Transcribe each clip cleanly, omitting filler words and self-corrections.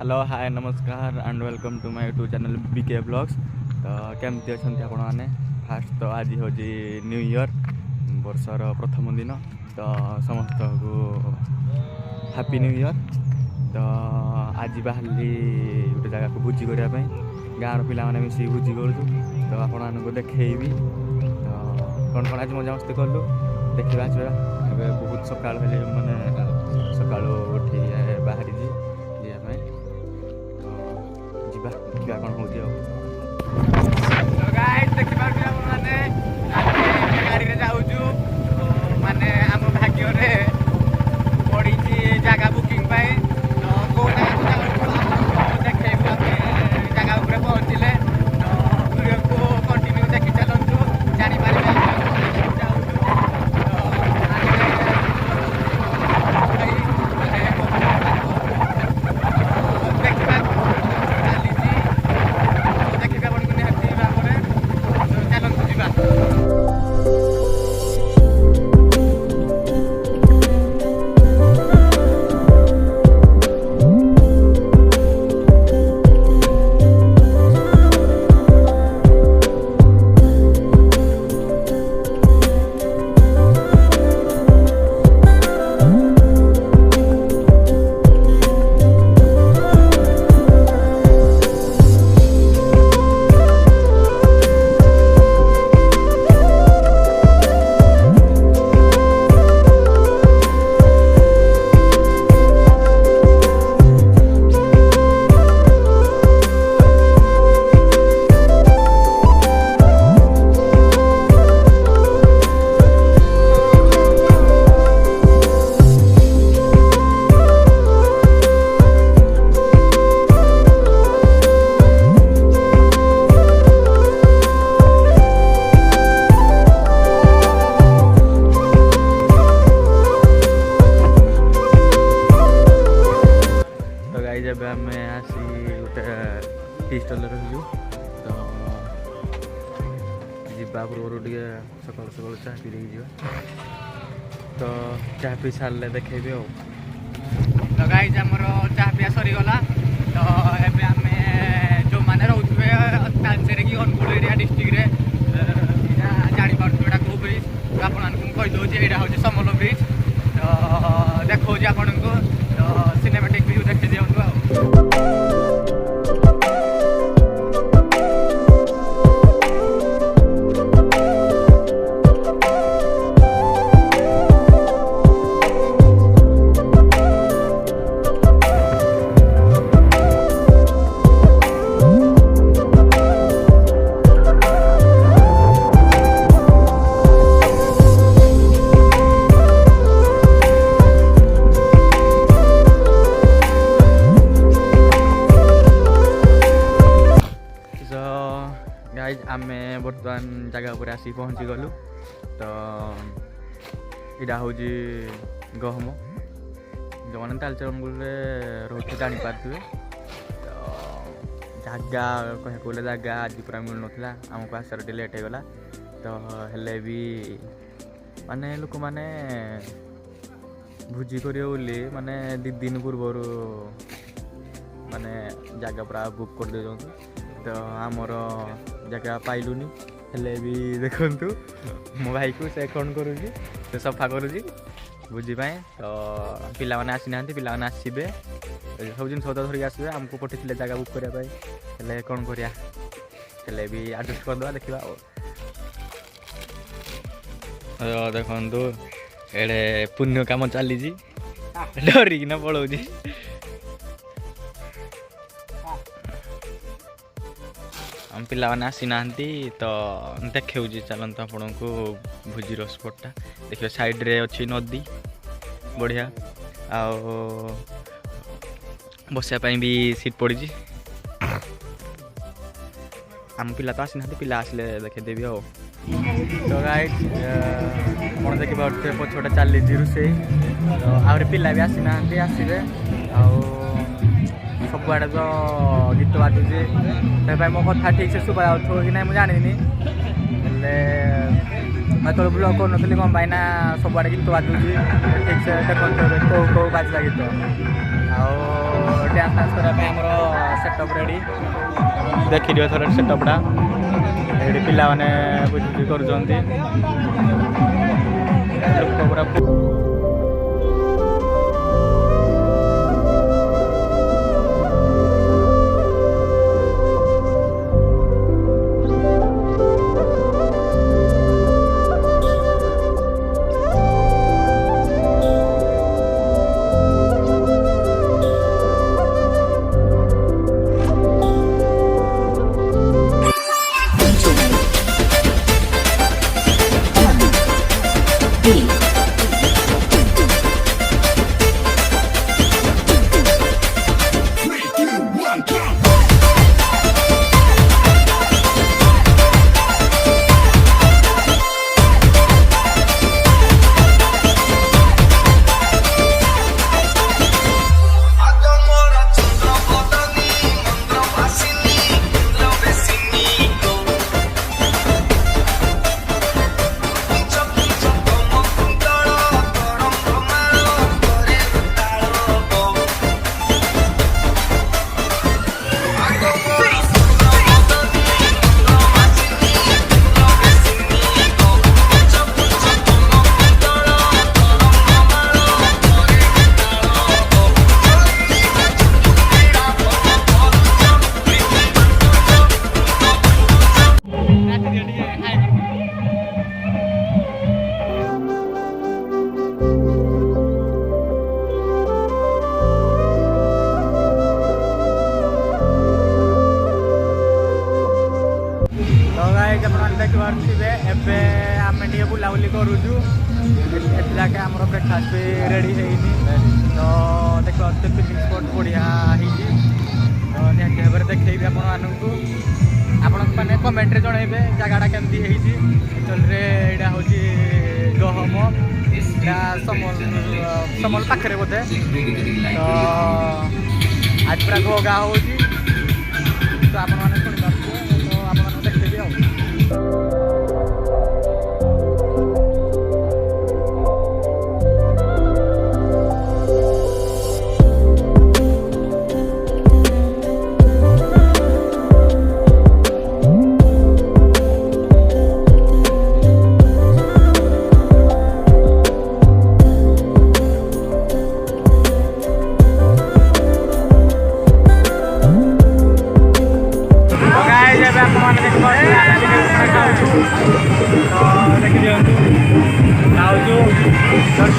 Hello hi नमस्कार and welcome to my YouTube channel BK blogs. तो केमती अच्छा आपण मैंने फास्ट तो आज हूँ न्यू ईयर वर्षर प्रथम दिन। तो समस्त को हैप्पी न्यू ईयर। तो आज बाहर गोटे जगह को भोजी करने गाँव पिला माने मिसिक भोजी करूँ। तो आपण को देखी तो कौन कौन आज मजा मस्ती कलु देखा बहुत सकाल माने सका उठी बाहरी क्या कौन हो गाड़ी में जाऊँ माने आम भाग्य पड़ी जगह बुकिंग तो कौ देखे जगह पहुँचले तो वीडियो को कंटिन्यू देखी चलतु जापर जब आम आसी गोटे टी स्टल रही तो जा पूर्व टे सका सका चाह पी जा तो चाह पी सारे देखेबी तो गाइज आमर चाह पिया सरीगला। तो एबे आम जो मैंने रोचे तालचेर कि अनुगुल एरिया डिस्ट्रिक्ट जापारे कौ ब्रिज तो आपको कहीदे यहाँ हूँ समल ब्रिज। तो देखा आपण को तो सिनेमेटिक व्यू देखी दिखाँ आम बर्तमान जगह पर आसी पहुँची गलु। तो यहाँ हूँ गहम जो मैंने तालचेर अनुगुल रोचे जापारे तो जगह कह जगह आज पूरा मिल ना आमको आसार टे लेट होगला। तो हेले भी माने लोक मैंने भोजी कर माने 2 दिन पूर्व माने जगह पूरा बुक कर दे। तो आमर जगह पाइलुनी हेले भी देखु मो भाई को से कौन करुँगी से सफा करुँगी भोजी तो पिला माने आसी ना पिला माने आसबे सब जिन सौदा धरिक आसबे आमको पठे जगह बुक करने हेले कौन करें भी एडजस्ट करदे देखा। देखु एड़े पुण्य काम चली डरिकिना पलाऊँ हम पिला मैंने आसी ना तो देखे चलते आपण को भोजीर स्पॉटा देखिए साइड रे अच्छी नदी बढ़िया बसापी भी सीट पड़ी आम पिला तो आसी ना पिला आसले देखेदेवी आ। तो गाइड कौन देखिए पछटा चली रोसे तो आगे पिला भी आसी ना आसबे सबुआड़े तो गीत बाजुचे से मो कथा ठीक से शुभा कि ना मुझे जानी मैं तो ब्लॉग कर नी कौन पाई सबुआड़े गीत बाजुची ठीक से देखते कौ कौ बाजला गीत आ ଡ୍ୟାନ୍ସ ଫ୍ୟାନ୍ସ କରିବା ପାଇଁ ଆମର ସେଟଅପ୍ ରେଡ଼ି ଦେଖିଦିଅ ଥରେ ସେଟଅପ୍ଟା ଏଠି ପିଲାମାନେ ବୁଝିବୁଝି କରୁଛନ୍ତି ଲୋକ ପୁରା ଦେଖିପାରୁଥିବେ ଏବେ ଆମେ ଟିକେ ବୁଲାବୁଲି କରୁଛୁ ଏଥିଲାଗେ ଆମର ବ୍ରେକଫାଷ୍ଟ ବି ରେଡ଼ି ହେଇନି ତ ଦେଖିପାରୁଥିବେ ପିକନିକ୍ ସ୍ପଟ୍ ବଢ଼ିଆ ହେଇଛି ତ ନିହାତି ଭାବରେ ଦେଖେଇବି ଆପଣମାନଙ୍କୁ ଆପଣ ମାନେ କମେଣ୍ଟରେ ଜଣାଇବେ ଜାଗାଟା କେମିତି ହେଇଛି ଆକ୍ଚୁଆଲିରେ ଏଇଟା ହେଉଛି ଗହମ ଏଇଟା ସମଲ ପାଖରେ ବୋଧେ ତ ଆଜି ପୁରା ଘୋଗା ହେଉଛି ତ ଆପଣମାନେ ଶୁଣିପାରୁଥିବେ ତ ଆପଣମାନଙ୍କୁ ଦେଖେଇବି ଆଉ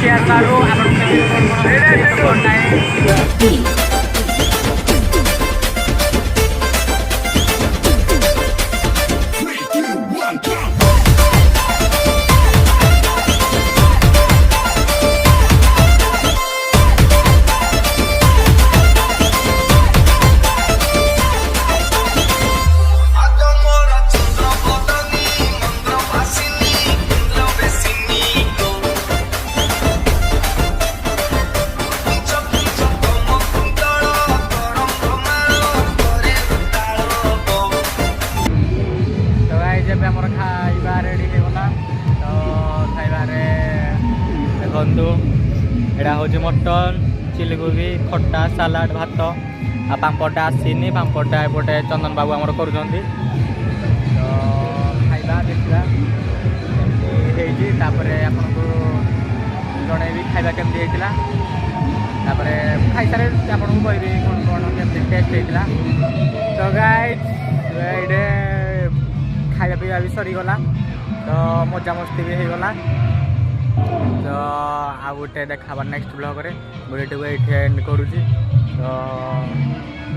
शेयर करूँ ଦେଖନ୍ତୁ ଏଇଟା ହେଉଛି ମଟନ୍ ଚିଲି କୋବି ଖଟା ସାଲାଡ଼ ଭାତ ଆଉ ପାମ୍ପଡ଼ଟା ଆସିନି ପାମ୍ପଡ଼ଟା ଏପଟେ ଚନ୍ଦନ ବାବୁ ଆମର କରୁଛନ୍ତି ତ ଖାଇବା ଦେଖିବା କେମିତି ହେଇଛି ତାପରେ ଆପଣଙ୍କୁ ଜଣେଇବି ଖାଇବା କେମିତି ହେଇଥିଲା ତାପରେ ଖାଇସାରେ ଆପଣଙ୍କୁ କହିବି କ'ଣ କ'ଣ କେମିତି ଟେଷ୍ଟ ହେଇଥିଲା ତ ଗାଇସ୍ ଏଇଠି ଖାଇବା ପିଇବା ବି ସରିଗଲା ତ ମଜାମସ୍ତି ବି ହେଇଗଲା ତ ଆଉ ଗୋଟେ ଦେଖାବା ନେକ୍ସଟ ବ୍ଲଗ୍ରେ ଭିଡ଼ିଓଟିକୁ ଏଇଠି ଏଣ୍ଡ କରୁଛି ତ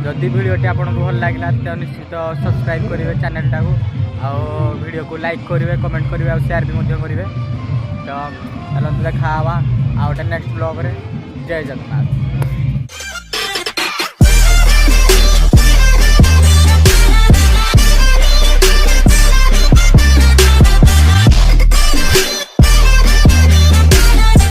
ଯଦି ଭିଡ଼ିଓଟି ଆପଣଙ୍କୁ ଭଲ ଲାଗିଲା ତ ନିଶ୍ଚିତ ସବସ୍କ୍ରାଇବ୍ କରିବେ ଚ୍ୟାନେଲଟାକୁ ଆଉ ଭିଡ଼ିଓକୁ ଲାଇକ୍ କରିବେ କମେଣ୍ଟ କରିବେ ଆଉ ସେୟାର ବି ମଧ୍ୟ କରିବେ ତ ଚାଲନ୍ତୁ ଦେଖା ହେବା ଆଉ ଗୋଟେ ନେକ୍ସଟ ବ୍ଲଗ୍ରେ ଜୟ ଜଗନ୍ନାଥ।